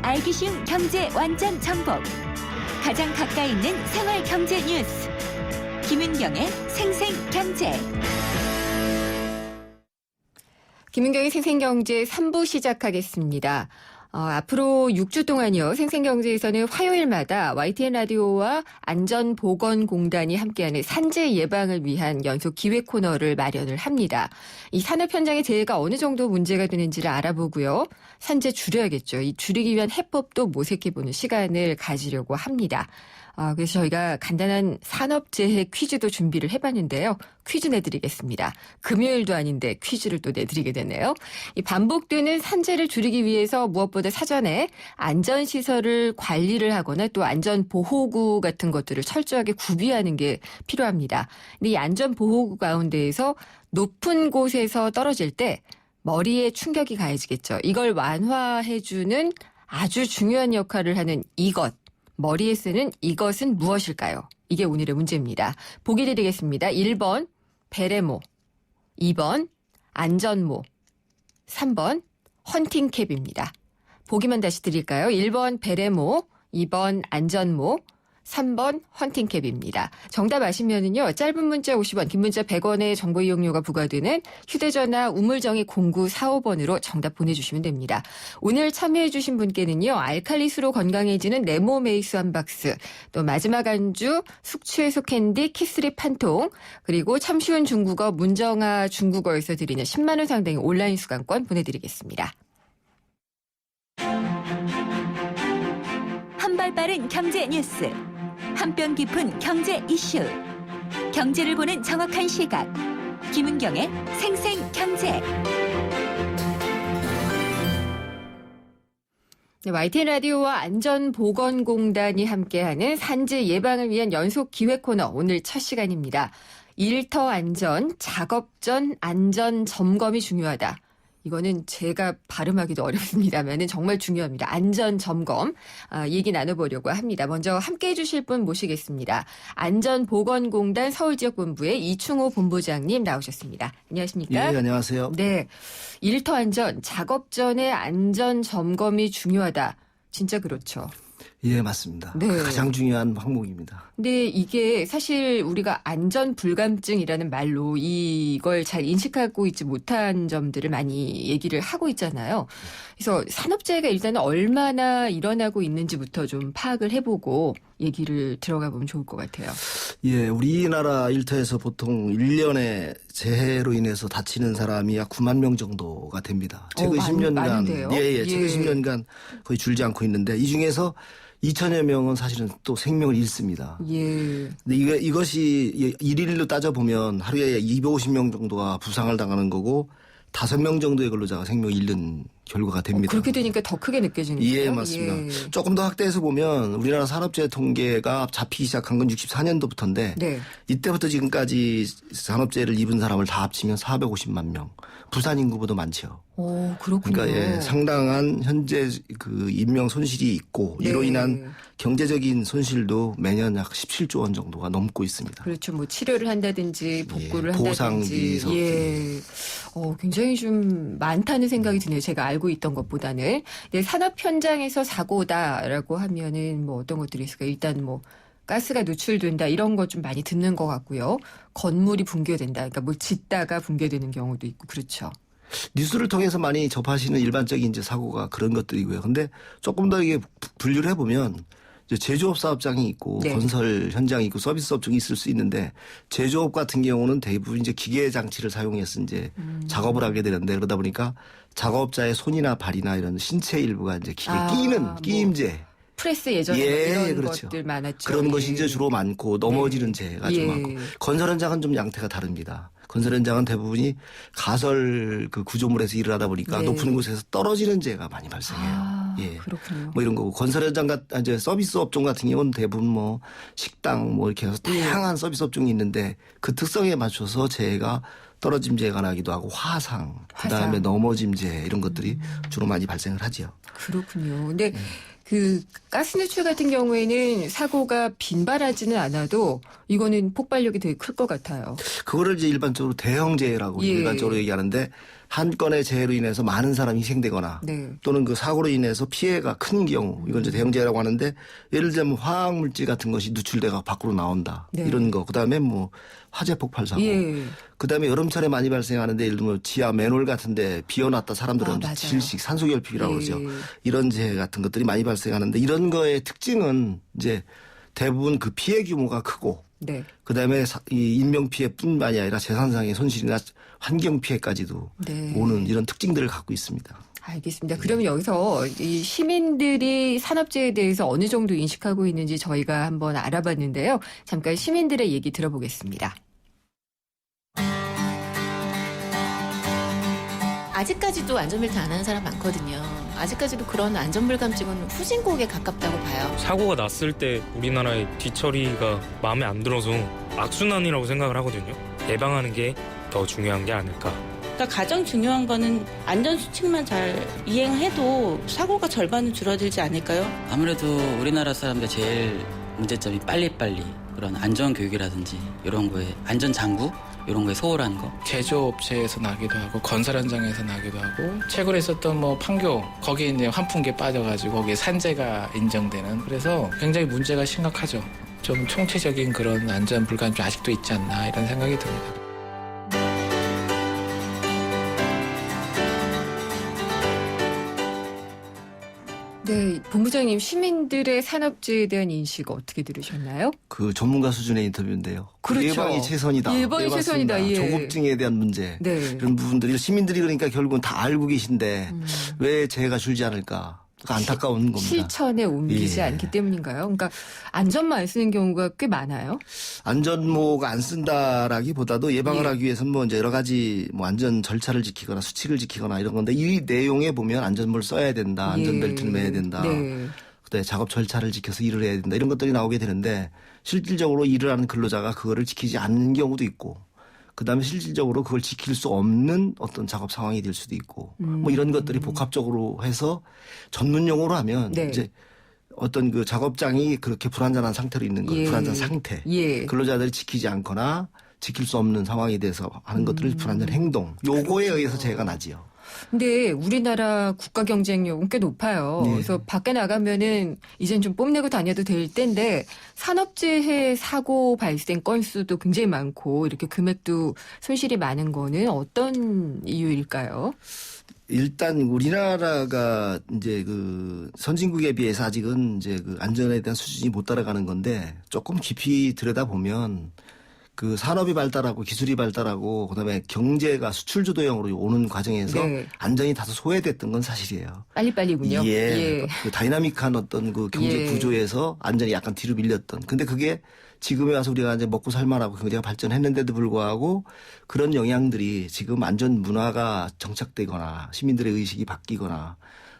알기 쉬운 경제 완전 정복. 가장 가까이 있는 생활 경제 뉴스. 김은경의 생생경제. 김은경의 생생경제 3부 시작하겠습니다. 앞으로 6주 동안요. 생생경제에서는 화요일마다 YTN 라디오와 안전보건공단이 함께하는 산재 예방을 위한 연속 기획 코너를 마련을 합니다. 이 산업 현장의 재해가 어느 정도 문제가 되는지를 알아보고요. 산재 줄여야겠죠. 이 줄이기 위한 해법도 모색해보는 시간을 가지려고 합니다. 그래서 저희가 간단한 산업재해 퀴즈도 준비를 해봤는데요. 퀴즈 내드리겠습니다. 금요일도 아닌데 퀴즈를 또 내드리게 되네요. 이 반복되는 산재를 줄이기 위해서 무엇보다 사전에 안전시설을 관리를 하거나 또 안전보호구 같은 것들을 철저하게 구비하는 게 필요합니다. 근데 이 안전보호구 가운데에서 높은 곳에서 떨어질 때 머리에 충격이 가해지겠죠. 이걸 완화해주는 아주 중요한 역할을 하는 이것. 머리에 쓰는 이것은 무엇일까요? 이게 오늘의 문제입니다. 보기 드리겠습니다. 1번 베레모, 2번 안전모, 3번 헌팅캡입니다. 보기만 다시 드릴까요? 1번 베레모, 2번 안전모, 3번 헌팅캡입니다. 정답 아시면은요. 짧은 문자 50원, 긴 문자 100원의 정보 이용료가 부과되는 휴대전화 우물정의 0945번으로 정답 보내주시면 됩니다. 오늘 참여해 주신 분께는요. 알칼리수로 건강해지는 네모메이스 한 박스, 또 마지막 안주 숙취해소 캔디 키스립 한 통, 그리고 참 쉬운 중국어 문정아 중국어에서 드리는 10만 원 상당의 온라인 수강권 보내드리겠습니다. 한 발 빠른 경제 뉴스. 한 뼘 깊은 경제 이슈. 경제를 보는 정확한 시각. 김은경의 생생경제. 네, YTN 라디오와 안전보건공단이 함께하는 산재 예방을 위한 연속 기획 코너 오늘 첫 시간입니다. 일터 안전, 작업 전 안전 점검이 중요하다. 이거는 제가 발음하기도 어렵습니다만 정말 중요합니다. 안전 점검 얘기 나눠보려고 합니다. 먼저 함께해 주실 분 모시겠습니다. 안전보건공단 서울지역본부의 이충호 본부장님 나오셨습니다. 안녕하십니까? 예, 안녕하세요. 네, 일터 안전, 작업 전에 안전 점검이 중요하다. 진짜 그렇죠. 예, 맞습니다. 네. 가장 중요한 항목입니다. 근데 이게 사실 우리가 안전불감증이라는 말로 이걸 잘 인식하고 있지 못한 점들을 많이 얘기를 하고 있잖아요. 그래서 산업재해가 일단은 얼마나 일어나고 있는지부터 좀 파악을 해보고 얘기를 들어가 보면 좋을 것 같아요. 예, 우리나라 일터에서 보통 1년에 재해로 인해서 다치는 사람이 약 9만 명 정도가 됩니다. 최근 10년간. 많은데요? 예, 최근 10년간 거의 줄지 않고 있는데 이 중에서 2천여 명은 사실은 또 생명을 잃습니다. 예. 근데 이것이 일일로 따져보면 하루에 250명 정도가 부상을 당하는 거고 5명 정도의 근로자가 생명을 잃는 결과가 됩니다. 그렇게 되니까 더 크게 느껴지는데요. 예, 맞습니다. 예. 조금 더 확대해서 보면 우리나라 산업재해 통계가 잡히기 시작한 건 64년도부터인데 네. 이때부터 지금까지 산업재해를 입은 사람을 다 합치면 450만 명. 부산 인구보다 많죠. 오, 그렇군요. 그러니까 예, 상당한 현재 그 인명 손실이 있고 네. 이로 인한 경제적인 손실도 매년 약 17조 원 정도가 넘고 있습니다. 그렇죠. 뭐 치료를 한다든지 복구를 예, 한다든지. 보상비, 예. 굉장히 좀 많다는 생각이 드네요. 제가 알고 있던 것보다는. 네, 산업 현장에서 사고다라고 하면은 뭐 어떤 것들이 있을까요? 일단 뭐 가스가 노출된다 이런 거 좀 많이 듣는 것 같고요. 건물이 붕괴된다. 그러니까 뭐 짓다가 붕괴되는 경우도 있고 그렇죠. 뉴스를 통해서 많이 접하시는 일반적인 이제 사고가 그런 것들이고요. 근데 조금 더 이게 분류를 해보면 이제 제조업 사업장이 있고 네. 건설 현장이 있고 서비스 업종이 있을 수 있는데 제조업 같은 경우는 대부분 이제 기계 장치를 사용해서 이제 작업을 하게 되는데 그러다 보니까 작업자의 손이나 발이나 이런 신체 일부가 이제 기계 끼이는 끼임제. 프레스 예전에 이런 그렇죠. 것들 많았죠. 그런 예. 것이 이제 주로 많고 넘어지는 재해가 좀 많고 건설 현장은 좀 양태가 다릅니다. 건설 현장은 대부분이 가설 그 구조물에서 일을 하다 보니까 높은 곳에서 떨어지는 재해가 많이 발생해요. 예. 그렇군요. 뭐 이런 거고 건설 현장 이제 서비스 업종 같은 경우는 대부분 뭐 식당 뭐 이렇게 해서 다양한 서비스 업종이 있는데 그 특성에 맞춰서 재해가 떨어짐 재해가 나기도 하고 화상, 그다음에 넘어짐 재해 이런 것들이 주로 많이 발생을 하죠. 그렇군요. 근데 그 가스 누출 같은 경우에는 사고가 빈발하지는 않아도 이거는 폭발력이 되게 클 것 같아요. 그거를 이제 일반적으로 대형 재해라고 일반적으로 얘기하는데 한 건의 재해로 인해서 많은 사람이 희생되거나 네. 또는 그 사고로 인해서 피해가 큰 경우 이건 이제 대형재해라고 하는데 예를 들면 화학물질 같은 것이 누출돼가 밖으로 나온다. 네. 이런 거. 그다음에 뭐 화재 폭발 사고. 예. 그다음에 여름철에 많이 발생하는데 예를 들면 지하 맨홀 같은데 비어놨다 사람들은 맞아요. 질식 산소결핍이라고 예. 그러죠. 이런 재해 같은 것들이 많이 발생하는데 이런 거의 특징은 이제 대부분 그 피해 규모가 크고 네. 그다음에 이 인명 피해뿐만이 아니라 재산상의 손실이나 환경 피해까지도 네. 오는 이런 특징들을 갖고 있습니다. 알겠습니다. 그러면 여기서 이 시민들이 산업재해에 대해서 어느 정도 인식하고 있는지 저희가 한번 알아봤는데요. 잠깐 시민들의 얘기 들어보겠습니다. 아직까지도 안전벨트 안 하는 사람 많거든요. 아직까지도 그런 안전불감증은 후진국에 가깝다고 봐요. 사고가 났을 때 우리나라의 뒤처리가 마음에 안 들어서 악순환이라고 생각을 하거든요. 예방하는 게 더 중요한 게 아닐까. 그러니까 가장 중요한 거는 안전수칙만 잘 이행해도 사고가 절반은 줄어들지 않을까요? 아무래도 우리나라 사람들 제일 문제점이 빨리빨리 그런 안전교육이라든지 이런 거에 안전장구 이런 거에 소홀한 거. 제조업체에서 나기도 하고 건설 현장에서 나기도 하고 최근에 있었던 뭐 판교 거기에 이제 환풍기에 빠져가지고 거기에 산재가 인정되는 그래서 굉장히 문제가 심각하죠. 좀 총체적인 그런 안전 불감증 아직도 있지 않나 이런 생각이 듭니다. 네, 본부장님 시민들의 산업재해에 대한 인식 어떻게 들으셨나요? 그 전문가 수준의 인터뷰인데요. 그렇죠. 예방이 최선이다. 예방이 네, 최선이다. 맞습니다. 예. 조급증에 대한 문제. 네. 이런 부분들이 시민들이 그러니까 결국은 다 알고 계신데 왜 재해가 줄지 않을까. 안타까운 겁니다. 실천에 옮기지 예. 않기 때문인가요? 그러니까 안전만 안 쓰는 경우가 꽤 많아요. 안전모가 안 쓴다라기보다도 예방을 예. 하기 위해서는 뭐 이제 여러 가지 뭐 안전 절차를 지키거나 수칙을 지키거나 이런 건데 이 내용에 보면 안전모를 써야 된다. 안전벨트를 매야 된다. 네. 그다음에 작업 절차를 지켜서 일을 해야 된다. 이런 것들이 나오게 되는데 실질적으로 일을 하는 근로자가 그거를 지키지 않는 경우도 있고 그다음에 실질적으로 그걸 지킬 수 없는 어떤 작업 상황이 될 수도 있고 뭐 이런 것들이 복합적으로 해서 전문 용어로 하면 네. 이제 어떤 그 작업장이 그렇게 불안전한 상태로 있는 것, 예. 불안전 상태, 예. 근로자들이 지키지 않거나 지킬 수 없는 상황에 대해서 하는 것들을 불안전 행동, 요거에 의해서 재해가 나지요. 근데 우리나라 국가 경쟁력은 꽤 높아요. 네. 그래서 밖에 나가면은 이젠 좀 뽐내고 다녀도 될 텐데 산업재해 사고 발생 건수도 굉장히 많고 이렇게 금액도 손실이 많은 거는 어떤 이유일까요? 일단 우리나라가 이제 그 선진국에 비해서 아직은 이제 그 안전에 대한 수준이 못 따라가는 건데 조금 깊이 들여다보면 그 산업이 발달하고 기술이 발달하고 그다음에 경제가 수출 주도형으로 오는 과정에서 네. 안전이 다소 소외됐던 건 사실이에요. 빨리빨리군요. 예. 그 다이나믹한 어떤 그 경제 예. 구조에서 안전이 약간 뒤로 밀렸던. 근데 그게 지금에 와서 우리가 이제 먹고 살만하고 경제가 발전했는데도 불구하고 그런 영향들이 지금 안전 문화가 정착되거나 시민들의 의식이 바뀌거나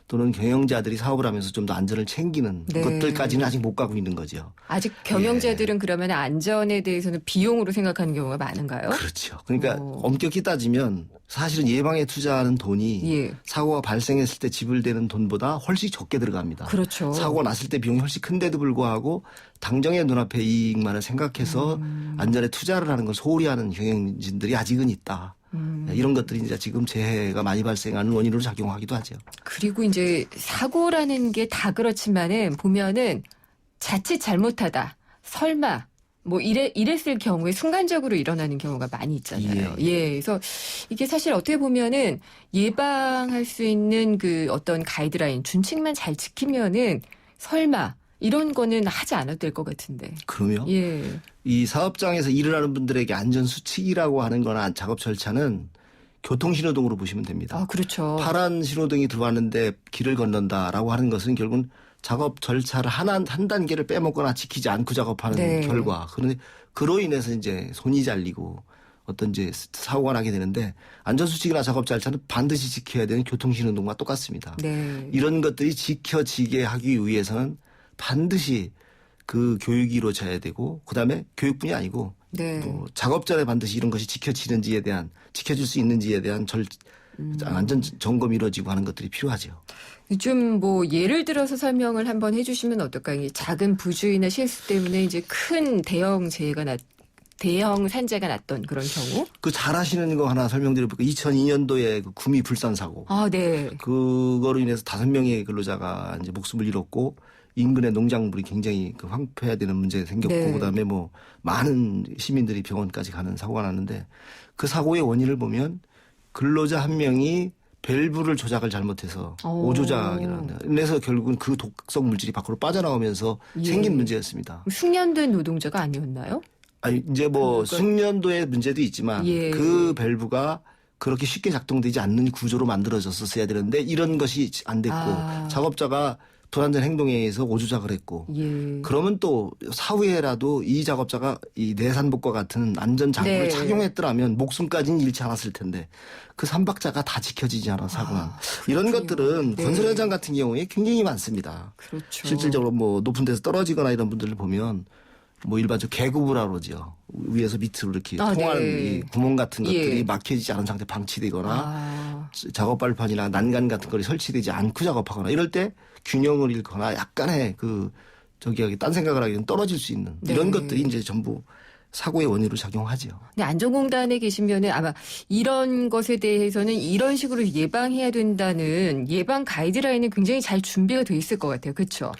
또는 경영자들이 사업을 하면서 좀 더 안전을 챙기는 네. 것들까지는 아직 못 가고 있는 거죠. 아직 경영자들은 그러면 안전에 대해서는 비용으로 생각하는 경우가 많은가요? 그렇죠. 그러니까 어. 엄격히 따지면 사실은 예방에 투자하는 돈이 예. 사고가 발생했을 때 지불되는 돈보다 훨씬 적게 들어갑니다. 그렇죠. 사고가 났을 때 비용이 훨씬 큰데도 불구하고 당장의 눈앞의 이익만을 생각해서 안전에 투자를 하는 걸 소홀히 하는 경영진들이 아직은 있다. 이런 것들이 이제 지금 재해가 많이 발생하는 원인으로 작용하기도 하죠. 그리고 이제 사고라는 게 다 그렇지만은 보면은 자칫 잘못하다. 설마 뭐 이랬을 경우에 순간적으로 일어나는 경우가 많이 있잖아요. 예. 그래서 이게 사실 어떻게 보면은 예방할 수 있는 그 어떤 가이드라인, 준칙만 잘 지키면은 설마 이런 거는 하지 않아도 될 것 같은데. 그러면 예. 이 사업장에서 일을 하는 분들에게 안전 수칙이라고 하는 거나 작업 절차는 교통신호등으로 보시면 됩니다. 아, 그렇죠. 파란 신호등이 들어왔는데 길을 건넌다라고 하는 것은 결국은 작업 절차를 한 단계를 빼먹거나 지키지 않고 작업하는 네. 결과. 그런데 그로 인해서 이제 손이 잘리고 어떤 이제 사고가 나게 되는데 안전수칙이나 작업 절차는 반드시 지켜야 되는 교통신호등과 똑같습니다. 네. 이런 것들이 지켜지게 하기 위해서는 반드시 그 교육이 이루어져야 되고 그다음에 교육뿐이 아니고 네. 또 작업 전에 반드시 이런 것이 지켜지는지에 대한 지켜질 수 있는지에 대한 안전 점검이 이루어지고 하는 것들이 필요하죠. 좀 뭐 예를 들어서 설명을 한번 해주시면 어떨까요? 이 작은 부주의나 실수 때문에 이제 큰 대형 재해가 대형 산재가 났던 그런 경우. 그 잘 아시는 거 하나 설명드려볼게요. 2002년도에 그 구미 불산 사고. 아, 네. 그거로 인해서 5명의 근로자가 이제 목숨을 잃었고 인근의 농작물이 굉장히 그 황폐화되는 문제가 생겼고 네. 그다음에 뭐 많은 시민들이 병원까지 가는 사고가 났는데 그 사고의 원인을 보면 근로자 한 명이 밸브를 조작을 잘못해서 오. 오조작이라는 그래서 결국은 그 독성 물질이 밖으로 빠져나오면서 예. 생긴 문제였습니다. 숙련된 노동자가 아니었나요? 아니 이제 뭐 숙련도의 문제도 있지만 예. 그 밸브가 그렇게 쉽게 작동되지 않는 구조로 만들어졌었어야 되는데 이런 것이 안 됐고 작업자가 불안전 행동에 의해서 오조작을 했고 예. 그러면 또 사후에라도 이 작업자가 이 내산복과 같은 안전 장구를 네. 착용했더라면 목숨까지는 잃지 않았을 텐데 그 삼박자가 다 지켜지지 않아 사고는 이런 것들은 네. 건설 현장 같은 경우에 굉장히 많습니다. 그렇죠. 실질적으로 뭐 높은 데서 떨어지거나 이런 분들을 보면 뭐 일반적으로 개구부라 그러죠. 위에서 밑으로 이렇게 통할 네. 이 구멍 같은 것들이 예. 막혀지지 않은 상태 방치되거나 아, 작업 발판이나 난간 같은 거리 설치되지 않고 작업하거나 이럴 때 균형을 잃거나 약간의 그 저기 딴 생각을 하기는 떨어질 수 있는 이런 네. 것들이 이제 전부 사고의 원인으로 작용하죠. 근데 안전공단에 계시면은 아마 이런 것에 대해서는 이런 식으로 예방해야 된다는 예방 가이드라인은 굉장히 잘 준비가 돼 있을 것 같아요. 그렇죠?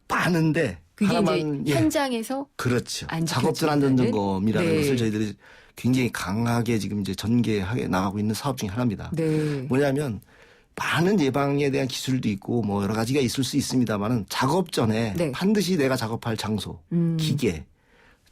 많은데 그게 하나만 이제 현장에서 그렇죠. 안 작업전 지켜진다는? 안전점검이라는 네. 것을 저희들이 굉장히 강하게 지금 이제 전개하게 나가고 있는 사업 중에 하나입니다. 네. 뭐냐면 많은 예방에 대한 기술도 있고 뭐 여러 가지가 있을 수 있습니다만은 작업 전에 네. 반드시 내가 작업할 장소, 기계,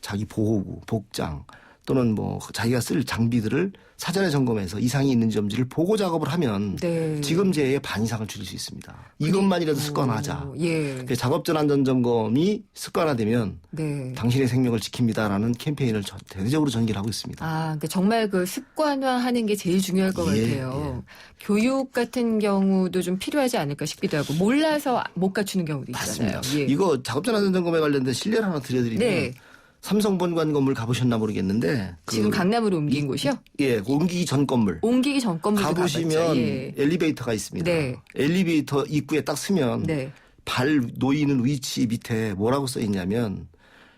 자기 보호구, 복장 또는 뭐 자기가 쓸 장비들을 사전에 점검해서 이상이 있는지 없는지를 보고 작업을 하면 네. 지금 제의 반 이상을 줄일 수 있습니다. 이것만이라도 습관화하자. 예. 작업 전 안전 점검이 습관화되면 네. 당신의 생명을 지킵니다라는 캠페인을 대대적으로 전개를 하고 있습니다. 아, 그러니까 정말 그 습관화하는 게 제일 중요할 것 예, 같아요. 교육 같은 경우도 좀 필요하지 않을까 싶기도 하고 몰라서 못 갖추는 경우도 있잖아요. 맞습니다. 예. 이거 작업전 안전 점검에 관련된 실례를 하나 드려드리면 네. 삼성 본관 건물 가보셨나 모르겠는데 지금 강남으로 옮긴 곳이요? 예, 옮기기 전 건물 옮기기 전 건물도 가보시면 가봤죠. 예. 엘리베이터가 있습니다. 네. 엘리베이터 입구에 딱 서면 네. 발 놓이는 위치 밑에 뭐라고 써 있냐면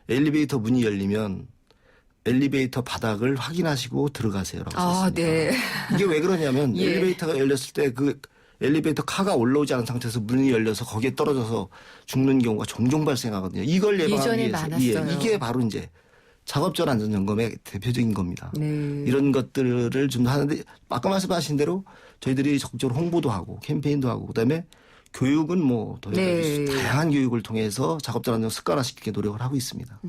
엘리베이터 문이 열리면 엘리베이터 바닥을 확인하시고 들어가세요라고 써 아, 있습니다. 네. 이게 왜 그러냐면 예. 엘리베이터가 열렸을 때 그 엘리베이터 카가 올라오지 않은 상태에서 문이 열려서 거기에 떨어져서 죽는 경우가 종종 발생하거든요. 이걸 예방하기 예전에 위해서 많았어요. 이게 바로 이제 작업전 안전 점검의 대표적인 겁니다. 네. 이런 것들을 좀 하는데 아까 말씀하신 대로 저희들이 적극적으로 홍보도 하고 캠페인도 하고 그다음에 교육은 뭐 더 네. 다양한 교육을 통해서 작업전 안전 습관화시키게 노력을 하고 있습니다.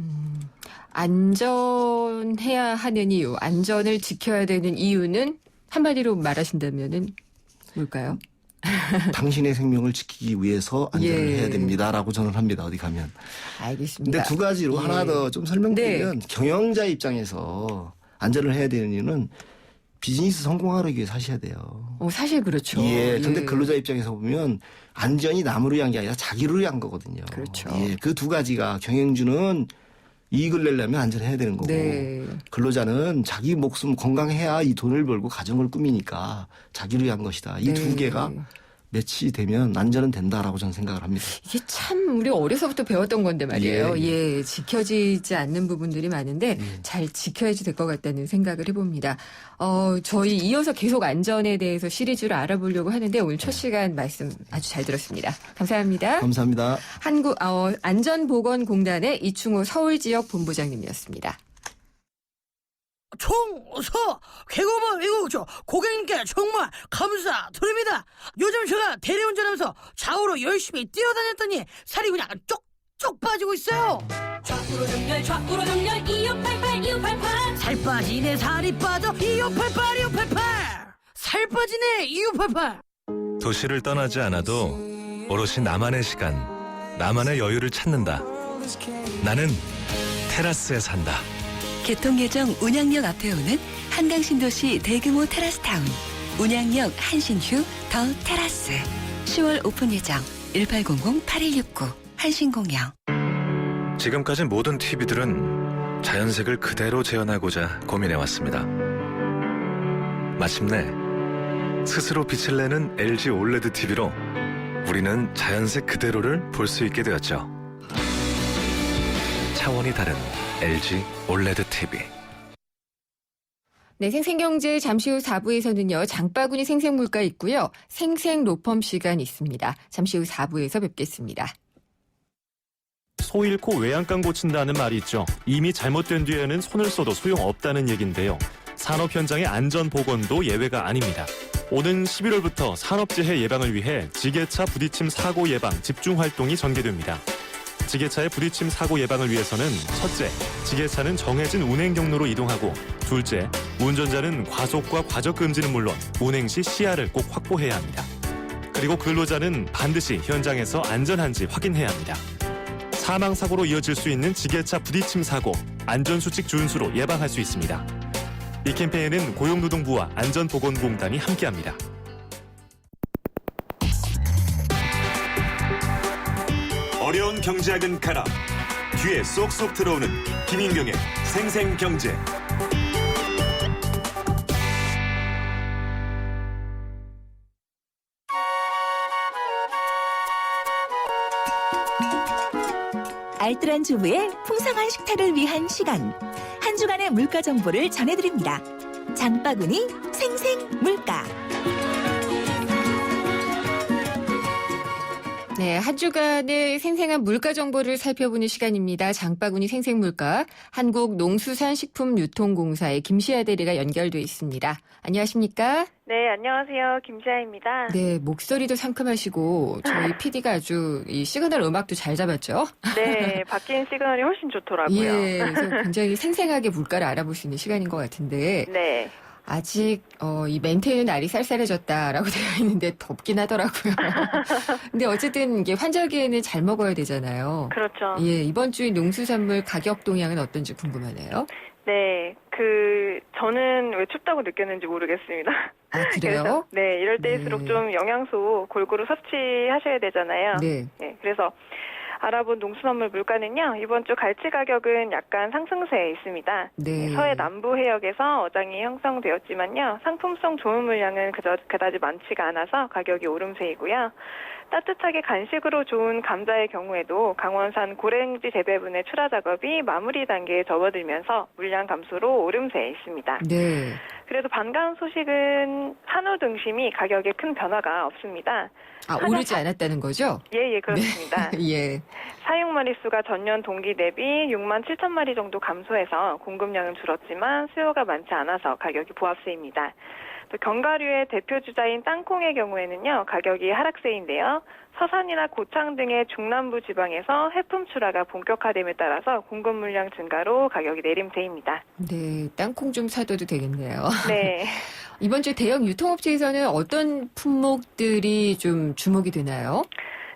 안전해야 하는 이유, 안전을 지켜야 되는 이유는 한마디로 말하신다면은 뭘까요? 당신의 생명을 지키기 위해서 안전을 예. 해야 됩니다라고 저는 합니다. 어디 가면. 알겠습니다. 근데 두 가지로 예. 하나 더 좀 설명드리면 경영자 입장에서 안전을 해야 되는 이유는 비즈니스 성공하기 위해서 하셔야 돼요. 사실 그렇죠. 예. 근데 근로자 입장에서 보면 안전이 남을 위한 게 아니라 자기를 위한 거거든요. 그렇죠. 예. 그 두 가지가 경영주는 이익을 내려면 안전해야 되는 거고 네. 근로자는 자기 목숨 건강해야 이 돈을 벌고 가정을 꾸미니까 자기를 위한 것이다. 이 두 네. 개가 매치되면 안전은 된다라고 저는 생각을 합니다. 이게 참 우리 어려서부터 배웠던 건데 말이에요. 예, 지켜지지 않는 부분들이 많은데 잘 지켜야지 될 것 같다는 생각을 해봅니다. 저희 이어서 계속 안전에 대해서 시리즈로 알아보려고 하는데 오늘 첫 시간 말씀 아주 잘 들었습니다. 감사합니다. 감사합니다. 안전보건공단의 이충호 서울지역본부장님이었습니다. 총서 개고모 외국조 고객님께 정말 감사드립니다. 요즘 제가 대리운전하면서 좌우로 열심히 뛰어다녔더니 살이 그냥 쪽쪽 빠지고 있어요. 좌우로 정렬 2588 살 빠지네 살이 빠져 2588 살 빠지네 2588. 도시를 떠나지 않아도 오롯이 나만의 시간, 나만의 여유를 찾는다. 나는 테라스에 산다. 개통예정 운양역 앞에 오는 한강신도시 대규모 테라스타운 운양역 한신휴 더 테라스 10월 오픈 예정 1800-8169 한신공영. 지금까지 모든 TV들은 자연색을 그대로 재현하고자 고민해왔습니다. 마침내 스스로 빛을 내는 LG 올레드 TV로 우리는 자연색 그대로를 볼 수 있게 되었죠. 차원이 다른 LG 올레드 TV. 네, 생생경제 잠시 후 4부에서는요. 장바구니 생생물가 있고요. 생생로펌 시간 있습니다. 잠시 후 4부에서 뵙겠습니다. 소 잃고 외양간 고친다는 말이 있죠. 이미 잘못된 뒤에는 손을 써도 소용없다는 얘긴데요. 산업 현장의 안전보건도 예외가 아닙니다. 오는 11월부터 산업재해 예방을 위해 지게차 부딪힘 사고 예방 집중활동이 전개됩니다. 지게차의 부딪힘 사고 예방을 위해서는 첫째, 지게차는 정해진 운행 경로로 이동하고 둘째, 운전자는 과속과 과적 금지는 물론 운행 시 시야를 꼭 확보해야 합니다. 그리고 근로자는 반드시 현장에서 안전한지 확인해야 합니다. 사망사고로 이어질 수 있는 지게차 부딪힘 사고, 안전수칙 준수로 예방할 수 있습니다. 이 캠페인은 고용노동부와 안전보건공단이 함께합니다. 어려운 경제학은 가라. 귀에 쏙쏙 들어오는 김인경의 생생경제. 알뜰한 주부의 풍성한 식탁을 위한 시간. 한 주간의 물가 정보를 전해드립니다. 장바구니 생생물가. 네, 한 주간의 생생한 물가 정보를 살펴보는 시간입니다. 장바구니 생생물가, 한국농수산식품유통공사의 김시아 대리가 연결돼 있습니다. 안녕하십니까? 네, 안녕하세요. 김시아입니다. 네, 목소리도 상큼하시고 저희 PD가 아주 이 시그널 음악도 잘 잡았죠? 네, 바뀐 시그널이 훨씬 좋더라고요. 예, 그래서 굉장히 생생하게 물가를 알아볼 수 있는 시간인 것 같은데 네. 아직 이 멘트에는 날이 쌀쌀해졌다라고 되어 있는데 덥긴 하더라고요. 근데 어쨌든 이게 환절기에는 잘 먹어야 되잖아요. 그렇죠. 예, 이번 주에 농수산물 가격 동향은 어떤지 궁금하네요. 네, 저는 왜 춥다고 느꼈는지 모르겠습니다. 아, 그래요? 그래서, 네, 이럴 때일수록 좀 영양소 골고루 섭취하셔야 되잖아요. 네. 네, 그래서 알아본 농수산물 물가는요, 이번 주 갈치 가격은 약간 상승세에 있습니다. 네. 서해 남부 해역에서 어장이 형성되었지만요, 상품성 좋은 물량은 그다지 많지가 않아서 가격이 오름세이고요. 따뜻하게 간식으로 좋은 감자의 경우에도 강원산 고랭지 재배분의 출하 작업이 마무리 단계에 접어들면서 물량 감소로 오름세에 있습니다. 네. 그래도 반가운 소식은 한우 등심이 가격에 큰 변화가 없습니다. 아, 오르지 않았다는 거죠? 예, 그렇습니다. 예. 사육 마리수가 전년 동기 대비 6만 7천 마리 정도 감소해서 공급량은 줄었지만 수요가 많지 않아서 가격이 보합세입니다. 또 견과류의 대표 주자인 땅콩의 경우에는요, 가격이 하락세인데요. 서산이나 고창 등의 중남부 지방에서 해품 출하가 본격화됨에 따라서 공급 물량 증가로 가격이 내림세입니다. 네, 땅콩 좀 사둬도 되겠네요. 네. 이번 주 대형 유통업체에서는 어떤 품목들이 좀 주목이 되나요?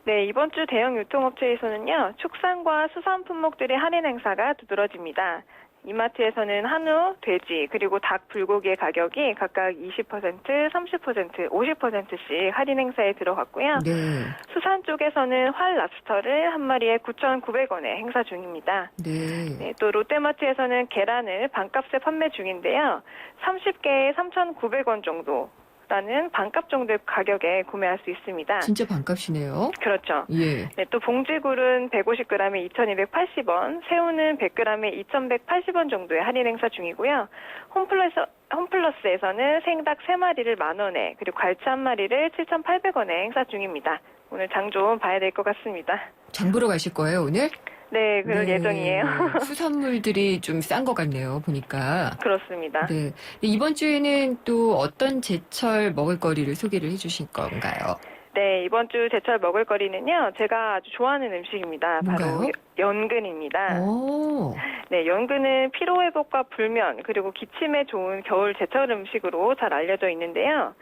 네, 이번 주 대형 유통업체에서는요, 축산과 수산 품목들의 할인 행사가 두드러집니다. 이마트에서는 한우, 돼지, 그리고 닭, 불고기의 가격이 각각 20%, 30%, 50%씩 할인 행사에 들어갔고요. 네. 수산 쪽에서는 활 랍스터를 한 마리에 9,900원에 행사 중입니다. 네. 네, 또 롯데마트에서는 계란을 반값에 판매 중인데요. 30개에 3,900원 정도. 라는 반값 정도의 가격에 구매할 수 있습니다. 진짜 반값이네요. 그렇죠. 예. 네, 또 봉지굴은 150g에 2,280원, 새우는 100g에 2,180원 정도의 할인 행사 중이고요. 홈플러스에서는 생닭 3마리를 10,000원에, 그리고 갈치 1마리를 7,800원에 행사 중입니다. 오늘 장 좀 봐야 될 것 같습니다. 장 보러 가실 거예요, 오늘? 네, 그럴 예정이에요. 수산물들이 좀 싼 것 같네요, 보니까. 그렇습니다. 네. 이번 주에는 또 어떤 제철 먹을거리를 소개를 해주실 건가요? 네, 이번 주 제철 먹을거리는요, 제가 아주 좋아하는 음식입니다. 뭔가요? 바로 연근입니다. 오. 네, 연근은 피로회복과 불면, 그리고 기침에 좋은 겨울 제철 음식으로 잘 알려져 있는데요.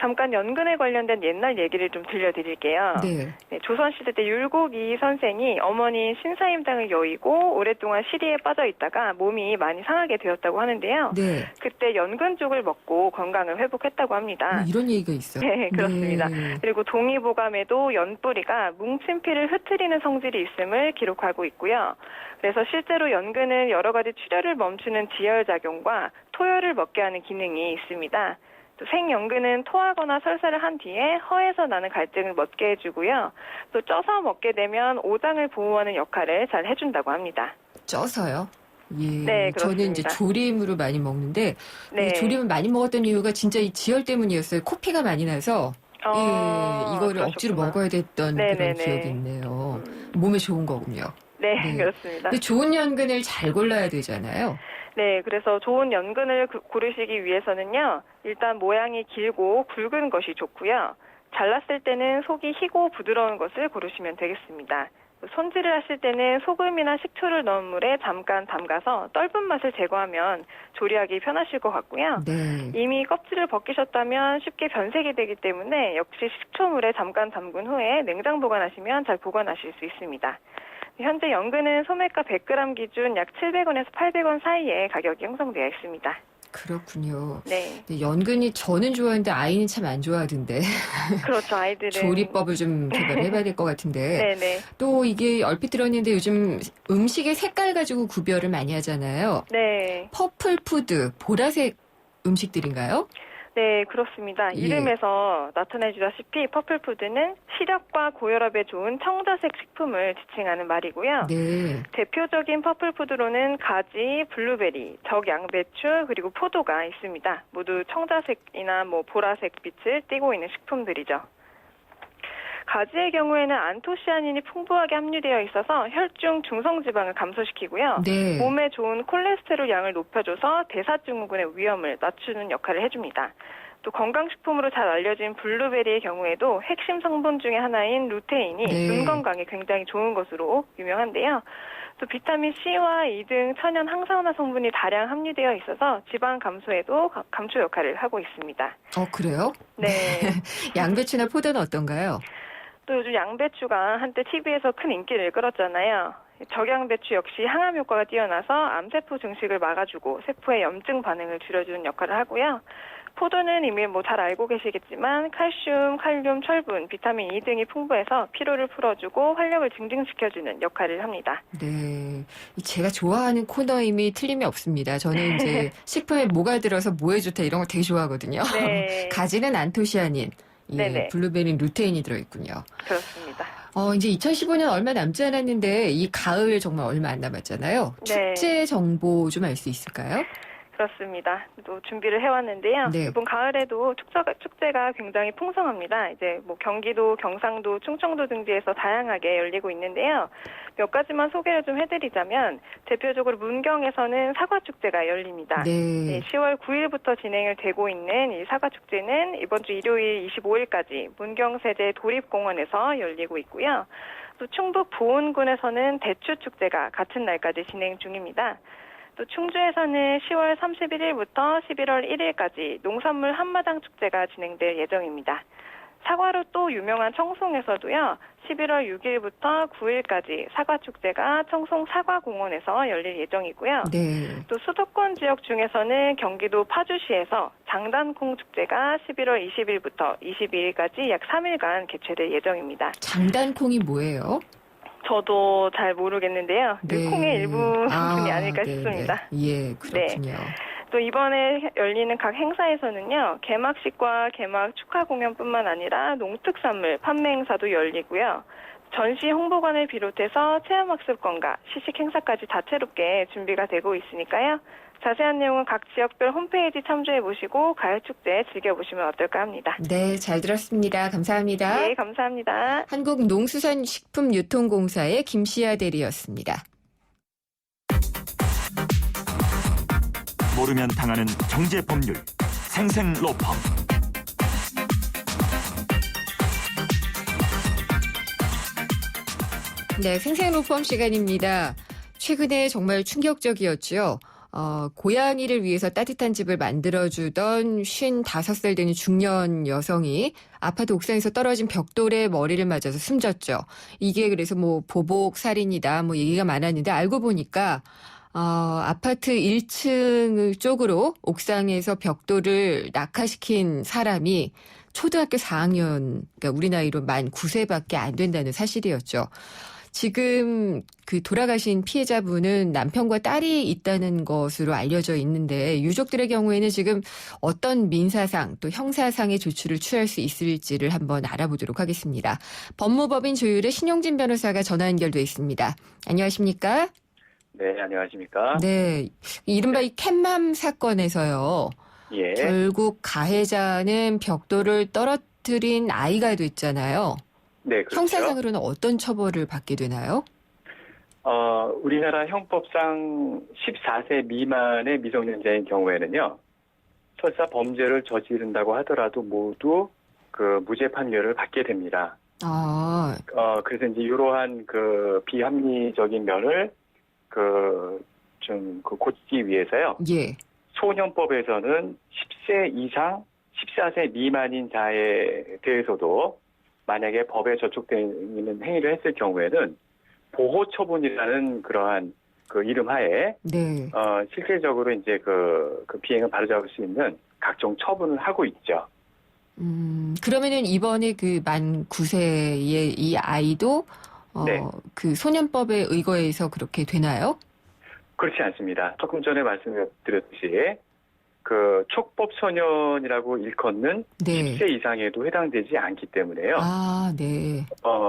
잠깐 연근에 관련된 옛날 얘기를 좀 들려드릴게요. 네. 네, 조선시대 때 율곡이 선생이 어머니 신사임당을 여의고 오랫동안 시리에 빠져 있다가 몸이 많이 상하게 되었다고 하는데요. 네. 그때 연근죽을 먹고 건강을 회복했다고 합니다. 이런 얘기가 있어요. 네, 그렇습니다. 네. 그리고 동의보감에도 연뿌리가 뭉친 피를 흩트리는 성질이 있음을 기록하고 있고요. 그래서 실제로 연근은 여러 가지 출혈을 멈추는 지혈작용과 토혈을 먹게 하는 기능이 있습니다. 또 생연근은 토하거나 설사를 한 뒤에 허에서 나는 갈증을 멎게 해주고요. 또 쪄서 먹게 되면 오장을 보호하는 역할을 잘 해준다고 합니다. 쪄서요? 예. 네, 저는 이제 그렇습니다. 조림으로 많이 먹는데 네. 이 조림을 많이 먹었던 이유가 진짜 이 지혈 때문이었어요. 코피가 많이 나서 예, 이거를 억지로 그러셨구나. 먹어야 됐던 네네네. 그런 기억이 있네요. 몸에 좋은 거군요. 네, 네. 그렇습니다. 근데 좋은 연근을 잘 골라야 되잖아요. 네, 그래서 좋은 연근을 고르시기 위해서는요, 일단 모양이 길고 굵은 것이 좋고요. 잘랐을 때는 속이 희고 부드러운 것을 고르시면 되겠습니다. 손질을 하실 때는 소금이나 식초를 넣은 물에 잠깐 담가서 떫은 맛을 제거하면 조리하기 편하실 것 같고요. 네. 이미 껍질을 벗기셨다면 쉽게 변색이 되기 때문에 역시 식초물에 잠깐 담근 후에 냉장 보관하시면 잘 보관하실 수 있습니다. 현재 연근은 소매가 100g 기준 약 700원에서 800원 사이에 가격이 형성되어 있습니다. 그렇군요. 네. 근데 연근이 저는 좋아하는데 아이는 참 안 좋아하던데. 그렇죠. 아이들은. 조리법을 좀 개발해봐야 될 것 같은데. 네네. 또 이게 얼핏 들었는데 요즘 음식의 색깔 가지고 구별을 많이 하잖아요. 네. 퍼플 푸드, 보라색 음식들인가요? 네, 그렇습니다. 예. 이름에서 나타내주다시피 퍼플푸드는 시력과 고혈압에 좋은 청자색 식품을 지칭하는 말이고요. 네. 대표적인 퍼플푸드로는 가지, 블루베리, 적양배추, 그리고 포도가 있습니다. 모두 청자색이나 보라색 빛을 띠고 있는 식품들이죠. 가지의 경우에는 안토시아닌이 풍부하게 함유되어 있어서 혈중 중성지방을 감소시키고요. 네. 몸에 좋은 콜레스테롤 양을 높여줘서 대사증후군의 위험을 낮추는 역할을 해줍니다. 또 건강식품으로 잘 알려진 블루베리의 경우에도 핵심 성분 중에 하나인 루테인이 네. 눈 건강에 굉장히 좋은 것으로 유명한데요. 또 비타민 C와 E 등 천연 항산화 성분이 다량 함유되어 있어서 지방 감소에도 감초 역할을 하고 있습니다. 그래요? 네. 양배추나 포도는 어떤가요? 또 요즘 양배추가 한때 TV에서 큰 인기를 끌었잖아요. 적양배추 역시 항암 효과가 뛰어나서 암세포 증식을 막아주고 세포의 염증 반응을 줄여주는 역할을 하고요. 포도는 이미 잘 알고 계시겠지만 칼슘, 칼륨, 철분, 비타민 E 등이 풍부해서 피로를 풀어주고 활력을 증진시켜주는 역할을 합니다. 네. 제가 좋아하는 코너임이 틀림이 없습니다. 저는 이제 식품에 뭐가 들어서 뭐에 좋다 이런 거 되게 좋아하거든요. 네. 가지는 안토시아닌, 네네. 블루베리는 루테인이 들어있군요. 그렇습니다. 이제 2015년 얼마 남지 않았는데 이 가을 정말 얼마 안 남았잖아요. 네. 축제 정보 좀 알 수 있을까요? 그렇습니다. 또 준비를 해왔는데요. 네. 이번 가을에도 축제가 굉장히 풍성합니다. 이제 경기도, 경상도, 충청도 등지에서 다양하게 열리고 있는데요. 몇 가지만 소개를 좀 해드리자면 대표적으로 문경에서는 사과축제가 열립니다. 네. 10월 9일부터 진행을 되고 있는 이 사과축제는 이번 주 일요일 25일까지 문경세제 도립공원에서 열리고 있고요. 또 충북 보은군에서는 대추축제가 같은 날까지 진행 중입니다. 또 충주에서는 10월 31일부터 11월 1일까지 농산물 한마당 축제가 진행될 예정입니다. 사과로 또 유명한 청송에서도요. 11월 6일부터 9일까지 사과축제가 청송 사과공원에서 열릴 예정이고요. 네. 또 수도권 지역 중에서는 경기도 파주시에서 장단콩 축제가 11월 20일부터 22일까지 약 3일간 개최될 예정입니다. 장단콩이 뭐예요? 저도 잘 모르겠는데요. 네. 콩의 일부 성분이 아닐까 네네. 싶습니다. 예, 그렇군요. 또 이번에 열리는 각 행사에서는요, 개막식과 개막 축하 공연뿐만 아니라 농특산물 판매 행사도 열리고요. 전시 홍보관을 비롯해서 체험학습관과 시식 행사까지 다채롭게 준비가 되고 있으니까요. 자세한 내용은 각 지역별 홈페이지 참조해 보시고 가을축제 즐겨보시면 어떨까 합니다. 네, 잘 들었습니다. 감사합니다. 네, 감사합니다. 한국농수산식품유통공사의 김시아 대리였습니다. 모르면 당하는 경제 법률 생생로펌. 네, 생생로펌 시간입니다. 최근에 정말 충격적이었죠. 고양이를 위해서 따뜻한 집을 만들어주던 55살 되는 중년 여성이 아파트 옥상에서 떨어진 벽돌에 머리를 맞아서 숨졌죠. 이게 그래서 보복 살인이다 얘기가 많았는데 알고 보니까 아파트 1층 쪽으로 옥상에서 벽돌을 낙하시킨 사람이 초등학교 4학년, 그러니까 우리 나이로 만 9세밖에 안 된다는 사실이었죠. 지금 돌아가신 피해자분은 남편과 딸이 있다는 것으로 알려져 있는데 유족들의 경우에는 지금 어떤 민사상 또 형사상의 조치를 취할 수 있을지를 한번 알아보도록 하겠습니다. 법무법인 조율의 신용진 변호사가 전화 연결돼 있습니다. 안녕하십니까? 네, 안녕하십니까? 네, 이른바 이 캣맘 사건에서요. 예. 결국 가해자는 벽돌을 떨어뜨린 아이가 됐잖아요. 네, 그렇죠. 형사상으로는 어떤 처벌을 받게 되나요? 우리나라 형법상 14세 미만의 미성년자인 경우에는요, 설사 범죄를 저지른다고 하더라도 모두 그 무죄 판결을 받게 됩니다. 아, 그래서 이제 이러한 그 비합리적인 면을 좀 고치기 위해서요. 예. 소년법에서는 10세 이상 14세 미만인 자에 대해서도 만약에 법에 저촉되어 있는 행위를 했을 경우에는 보호 처분이라는 그러한 그 이름 하에 네. 실질적으로 이제 그 비행을 바로잡을 수 있는 각종 처분을 하고 있죠. 그러면은 이번에 그 만 9세의 이 아이도 네. 그 소년법에 의거해서 그렇게 되나요? 그렇지 않습니다. 조금 전에 말씀드렸듯이 그 촉법 소년이라고 일컫는 네. 10세 이상에도 해당되지 않기 때문에요. 아, 네.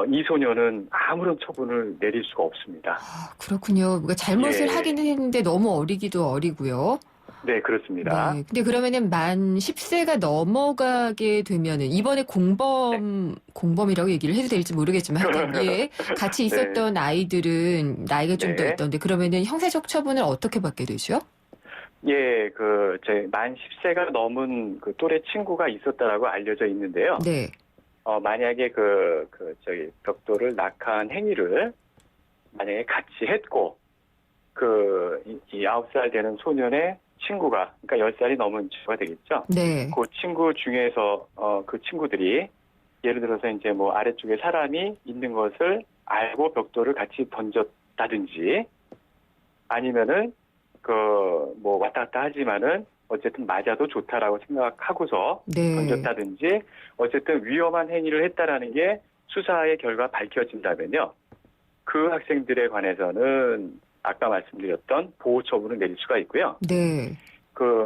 이 소년은 아무런 처분을 내릴 수가 없습니다. 그렇군요. 뭔가 잘못을 예. 하기는 했는데 너무 어리기도 어리고요. 네, 그렇습니다. 네. 근데 그러면은 만 10세가 넘어가게 되면은 이번에 공범이라고 얘기를 해도 될지 모르겠지만 하여튼 예. 같이 있었던 아이들은 나이가 좀 더 네. 있던데 그러면은 형사적 처분을 어떻게 받게 되죠? 예, 만 10세가 넘은 그 또래 친구가 있었다라고 알려져 있는데요. 네. 만약에 벽돌을 낙하한 행위를 만약에 같이 했고, 이 9살 되는 소년의 친구가, 그러니까 10살이 넘은 친구가 되겠죠. 네. 그 친구 중에서, 그 친구들이 예를 들어서 이제 뭐 아래쪽에 사람이 있는 것을 알고 벽돌을 같이 던졌다든지 아니면은 뭐 왔다 갔다 하지만은 어쨌든 맞아도 좋다라고 생각하고서 네. 던졌다든지 어쨌든 위험한 행위를 했다라는 게 수사의 결과 밝혀진다면요. 그 학생들에 관해서는 아까 말씀드렸던 보호 처분을 내릴 수가 있고요. 네.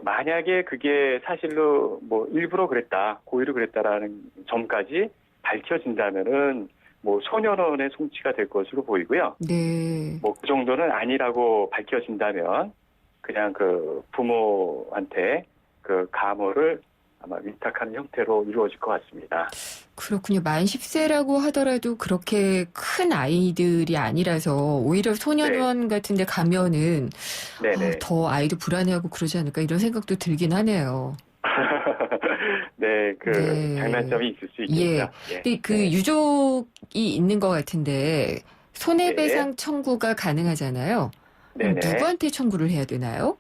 만약에 그게 사실로 뭐 일부러 그랬다, 고의로 그랬다라는 점까지 밝혀진다면은 뭐 소년원의 송치가 될 것으로 보이고요. 네. 뭐 그 정도는 아니라고 밝혀진다면 그냥 부모한테 감호를 아마 위탁하는 형태로 이루어질 것 같습니다. 그렇군요. 만 10세라고 하더라도 그렇게 큰 아이들이 아니라서 오히려 소년원 같은 데 가면은 네네. 더 아이도 불안해하고 그러지 않을까 이런 생각도 들긴 하네요. 네, 네. 장단점이 있을 수 있겠죠. 예. 근데 유족이 있는 것 같은데 손해배상 청구가 가능하잖아요. 네네. 누구한테 청구를 해야 되나요?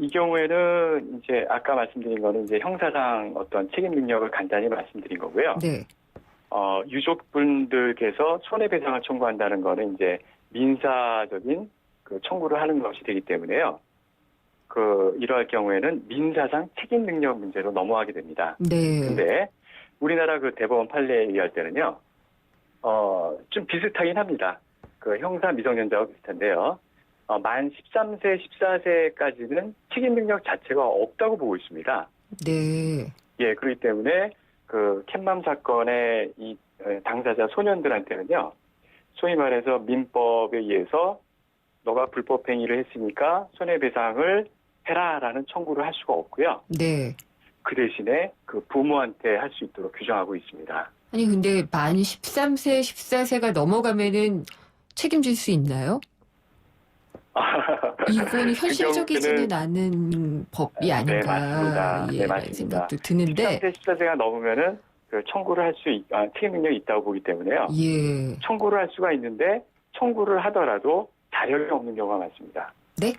이 경우에는 이제 아까 말씀드린 거는 이제 형사상 어떤 책임 능력을 간단히 말씀드린 거고요. 네. 유족분들께서 손해배상을 청구한다는 거는 이제 민사적인 청구를 하는 것이 되기 때문에요. 이러할 경우에는 민사상 책임 능력 문제로 넘어가게 됩니다. 네. 근데 우리나라 대법원 판례에 의할 때는요, 좀 비슷하긴 합니다. 형사 미성년자와 비슷한데요. 만 13세, 14세까지는 책임 능력 자체가 없다고 보고 있습니다. 네. 예, 그렇기 때문에 캣맘 사건의 이 당사자 소년들한테는요, 소위 말해서 민법에 의해서 너가 불법 행위를 했으니까 손해배상을 해라라는 청구를 할 수가 없고요. 네. 그 대신에 부모한테 할 수 있도록 규정하고 있습니다. 아니 근데 만 13세, 14세가 넘어가면은 책임질 수 있나요? 이건 현실적이지는 않은 법이 아닌가. 네, 맞습니다. 예, 네, 라는 맞습니다. 생각도 드는데. 13세, 14세가 넘으면은 청구를 할 책임 능력이 있다고 보기 때문에요. 예. 청구를 할 수가 있는데 청구를 하더라도 자력이 없는 경우가 많습니다. 네?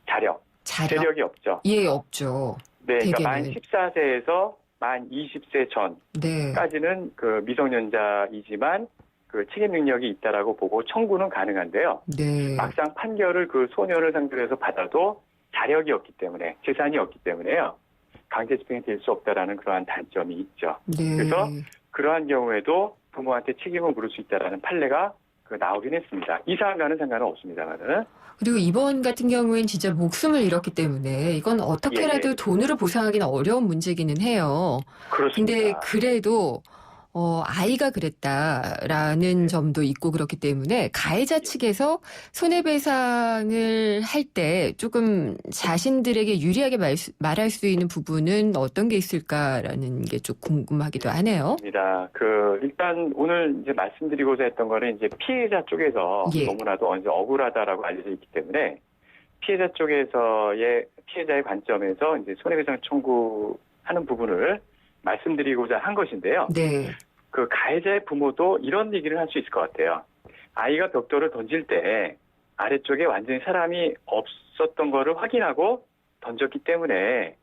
자력. 재력이 없죠. 예, 없죠. 네, 그러니까 만 대개는. 14세에서 만 20세 네. 전까지는 미성년자이지만 책임 능력이 있다라고 보고 청구는 가능한데요. 네. 막상 판결을 소년을 상대로 해서 받아도 자력이 없기 때문에, 재산이 없기 때문에요. 강제 집행이 될 수 없다라는 그러한 단점이 있죠. 네. 그래서 그러한 경우에도 부모한테 책임을 물을 수 있다라는 판례가 나오긴 했습니다. 이 사안과는 상관은 없습니다만은. 그리고 이번 같은 경우엔 진짜 목숨을 잃었기 때문에 이건 어떻게라도 예. 돈으로 보상하기는 어려운 문제기는 해요. 그렇습니다. 근데 그래도 아이가 그랬다라는 점도 있고 그렇기 때문에 가해자 측에서 손해배상을 할 때 조금 자신들에게 유리하게 말할 수 있는 부분은 어떤 게 있을까라는 게 좀 궁금하기도 하네요. 입니다. 일단 오늘 이제 말씀드리고자 했던 거는 이제 피해자 쪽에서 예. 너무나도 언제 억울하다라고 알려져 있기 때문에 피해자 쪽에서의 피해자의 관점에서 이제 손해배상 청구하는 부분을 말씀드리고자 한 것인데요. 네. 그 가해자의 부모도 이런 얘기를 할 수 있을 것 같아요. 아이가 벽돌을 던질 때 아래쪽에 완전히 사람이 없었던 거를 확인하고 던졌기 때문에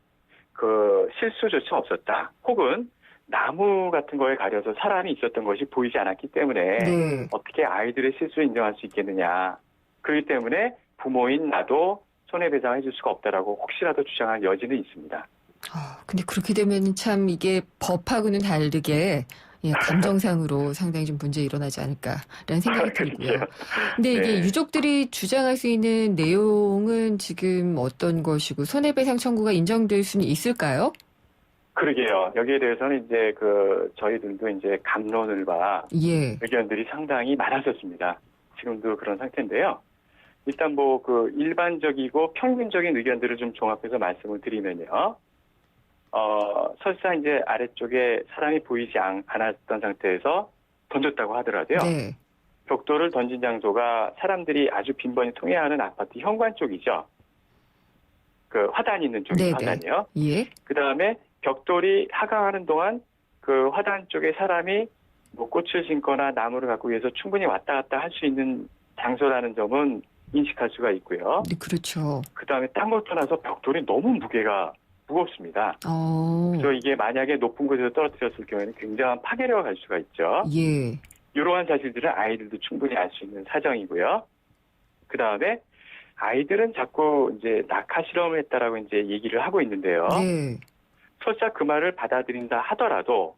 그 실수조차 없었다. 혹은 나무 같은 거에 가려서 사람이 있었던 것이 보이지 않았기 때문에 네. 어떻게 아이들의 실수를 인정할 수 있겠느냐. 그렇기 때문에 부모인 나도 손해배상을 해줄 수가 없다라고 혹시라도 주장할 여지는 있습니다. 근데 그렇게 되면 참 이게 법하고는 다르게 감정상으로 상당히 좀 문제 일어나지 않을까라는 생각이 들고요. 근데 이게 네. 유족들이 주장할 수 있는 내용은 지금 어떤 것이고 손해배상 청구가 인정될 수는 있을까요? 그러게요. 여기에 대해서는 이제 저희들도 이제 감론을 봐 예. 의견들이 상당히 많았었습니다. 지금도 그런 상태인데요. 일단 일반적이고 평균적인 의견들을 좀 종합해서 말씀을 드리면요. 설사 이제 아래쪽에 사람이 보이지 않았던 상태에서 던졌다고 하더라도요. 네. 벽돌을 던진 장소가 사람들이 아주 빈번히 통행하는 아파트 현관 쪽이죠. 그 화단 있는 쪽이 네네. 화단이요. 예. 그 다음에 벽돌이 하강하는 동안 그 화단 쪽에 사람이 꽃을 심거나 나무를 갖고 위해서 충분히 왔다 갔다 할 수 있는 장소라는 점은 인식할 수가 있고요. 네, 그렇죠. 그 다음에 딴 걸 떠나서 벽돌이 너무 무겁습니다. 그래서 이게 만약에 높은 곳에서 떨어뜨렸을 경우에는 굉장한 파괴력을 갈 수가 있죠. 예. 이러한 사실들은 아이들도 충분히 알 수 있는 사정이고요. 그 다음에 아이들은 자꾸 이제 낙하 실험을 했다라고 이제 얘기를 하고 있는데요. 네. 설사 그 말을 받아들인다 하더라도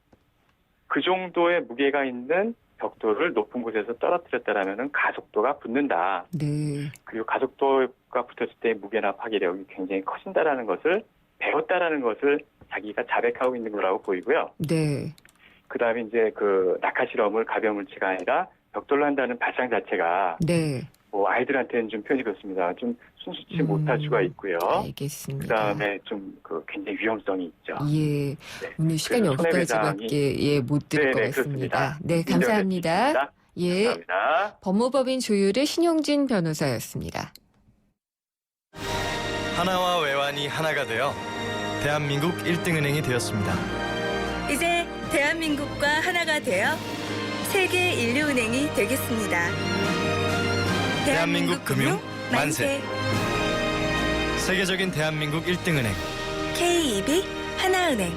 그 정도의 무게가 있는 벽돌을 높은 곳에서 떨어뜨렸다라면은 가속도가 붙는다. 네. 그리고 가속도가 붙었을 때 무게나 파괴력이 굉장히 커진다라는 것을 배웠다라는 것을 자기가 자백하고 있는 거라고 보이고요. 네. 그 다음에 이제 낙하 실험을 가벼운 물체가 아니라 벽돌로 한다는 발상 자체가 네. 아이들한테는 좀 표현이 그렇습니다. 좀 순수치 못할 수가 있고요. 알겠습니다. 그 다음에 좀 굉장히 위험성이 있죠. 예. 네. 오늘 시간이 그래서 여기까지밖에 못 들을 것 네네, 같습니다. 그렇습니다. 네, 감사합니다. 예. 감사합니다. 법무법인 조율의 신용진 변호사였습니다. 하나와 외환이 하나가 되어 대한민국 1등은행이 되었습니다. 이제 대한민국과 하나가 되어 세계 인류은행이 되겠습니다. 대한민국 금융 만세. 세계적인 대한민국 1등은행 KEB 하나은행.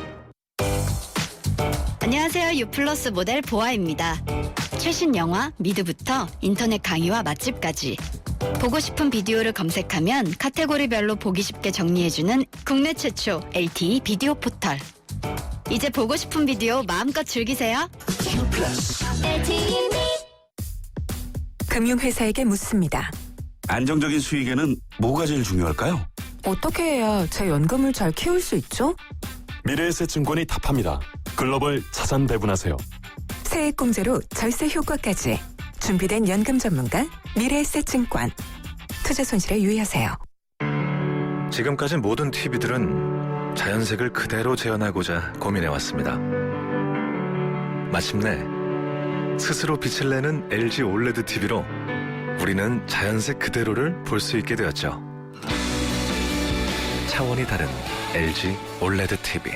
안녕하세요. 유플러스 모델 보아입니다. 최신 영화 미드부터 인터넷 강의와 맛집까지 보고 싶은 비디오를 검색하면 카테고리별로 보기 쉽게 정리해주는 국내 최초 LTE 비디오 포털. 이제 보고 싶은 비디오 마음껏 즐기세요. 금융회사에게 묻습니다. 안정적인 수익에는 뭐가 제일 중요할까요? 어떻게 해야 제 연금을 잘 키울 수 있죠? 미래에셋증권이 답합니다. 글로벌 자산 배분하세요. 세액공제로 절세 효과까지 준비된 연금 전문가 미래에셋증권. 투자 손실에 유의하세요. 지금까지 모든 TV들은 자연색을 그대로 재현하고자 고민해왔습니다. 마침내 스스로 빛을 내는 LG 올레드 TV로 우리는 자연색 그대로를 볼 수 있게 되었죠. 차원이 다른 LG 올레드 TV.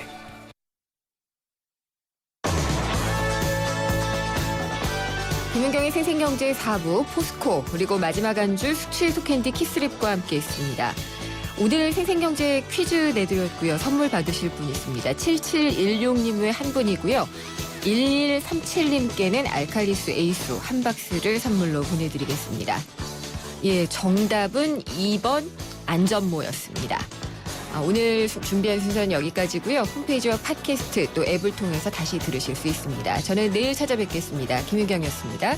김윤경의 생생경제 4부 포스코 그리고 마지막 한 줄 숙취해소 캔디 키스립과 함께했습니다. 오늘 생생경제 퀴즈 내드렸고요. 선물 받으실 분 있습니다. 7716님의 한 분이고요. 1137님께는 알칼리수 에이수 한 박스를 선물로 보내드리겠습니다. 예, 정답은 2번 안전모였습니다. 오늘 준비한 순서는 여기까지고요. 홈페이지와 팟캐스트 또 앱을 통해서 다시 들으실 수 있습니다. 저는 내일 찾아뵙겠습니다. 김윤경이었습니다.